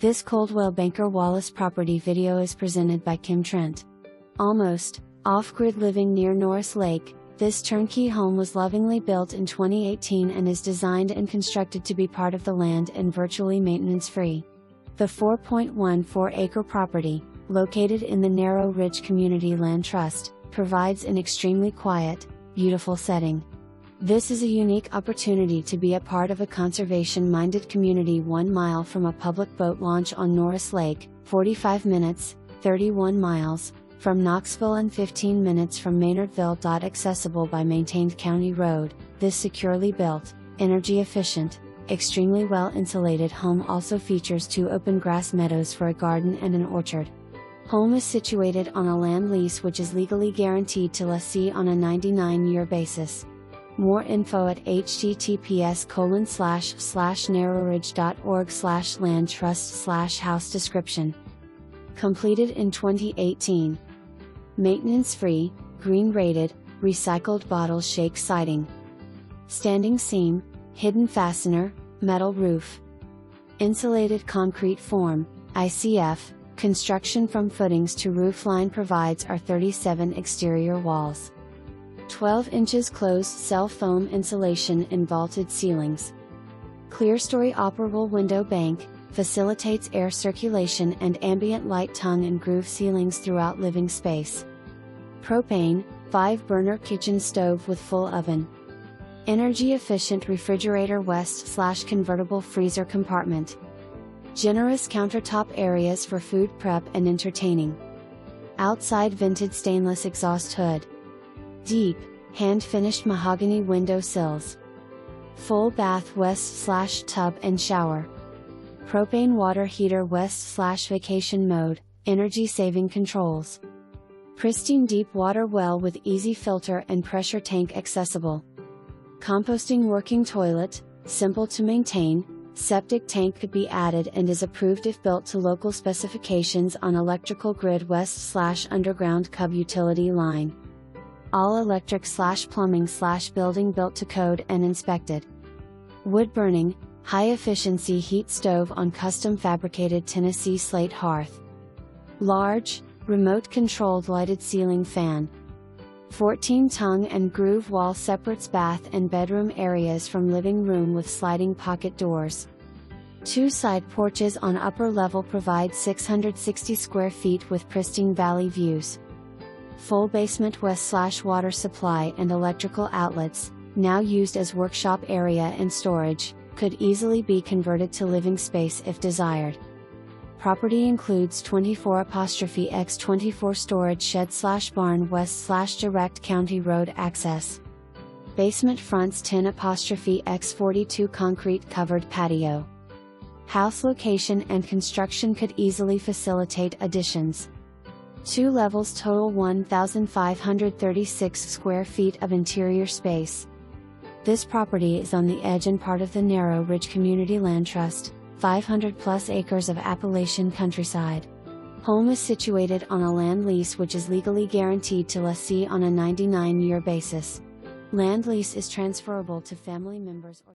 This Coldwell Banker Wallace property video is presented by Kim Trent. Almost, off-grid living near Norris Lake, this turnkey home was lovingly built in 2018 and is designed and constructed to be part of the land and virtually maintenance-free. The 4.14-acre property, located in the Narrow Ridge Community Land Trust, provides an extremely quiet, beautiful setting. This is a unique opportunity to be a part of a conservation-minded community 1 mile from a public boat launch on Norris Lake, 45 minutes, 31 miles, from Knoxville and 15 minutes from Maynardville. Accessible by maintained county road, this securely built, energy-efficient, extremely well-insulated home also features 2 open grass meadows for a garden and an orchard. Home is situated on a land lease which is legally guaranteed to lessee on a 99-year basis. More info at https://narrowridge.org/land-trust/house description. Completed in 2018. Maintenance-free, green-rated, recycled bottle shake siding. Standing seam, hidden fastener, metal roof. Insulated concrete form, ICF, construction from footings to roof line provides R37 exterior walls. 12 inches closed cell foam insulation in vaulted ceilings. Clerestory operable window bank, facilitates air circulation and ambient light tongue and groove ceilings throughout living space. Propane, 5-burner kitchen stove with full oven. Energy efficient refrigerator west/convertible freezer compartment. Generous countertop areas for food prep and entertaining. Outside vented stainless exhaust hood. Deep, hand-finished mahogany window sills. Full bath west/tub and shower. Propane water heater west/vacation mode, energy-saving controls. Pristine deep water well with easy filter and pressure tank accessible. Composting working toilet, simple to maintain, septic tank could be added and is approved if built to local specifications on electrical grid west/underground cub utility line. All electric/plumbing/building built to code and inspected. Wood burning, high efficiency heat stove on custom fabricated Tennessee slate hearth. Large, remote controlled lighted ceiling fan. 14 tongue and groove wall separates bath and bedroom areas from living room with sliding pocket doors. 2 side porches on upper level provide 660 square feet with pristine valley views. Full basement west/water supply and electrical outlets, now used as workshop area and storage, could easily be converted to living space if desired. Property includes 24'x24 storage shed/barn west/direct county road access. Basement fronts 10'x42 concrete covered patio. House location and construction could easily facilitate additions. 2 levels total 1,536 square feet of interior space. This property is on the edge and part of the Narrow Ridge Community Land Trust, 500+ acres of Appalachian countryside. Home is situated on a land lease which is legally guaranteed to lessee on a 99-year basis. Land lease is transferable to family members or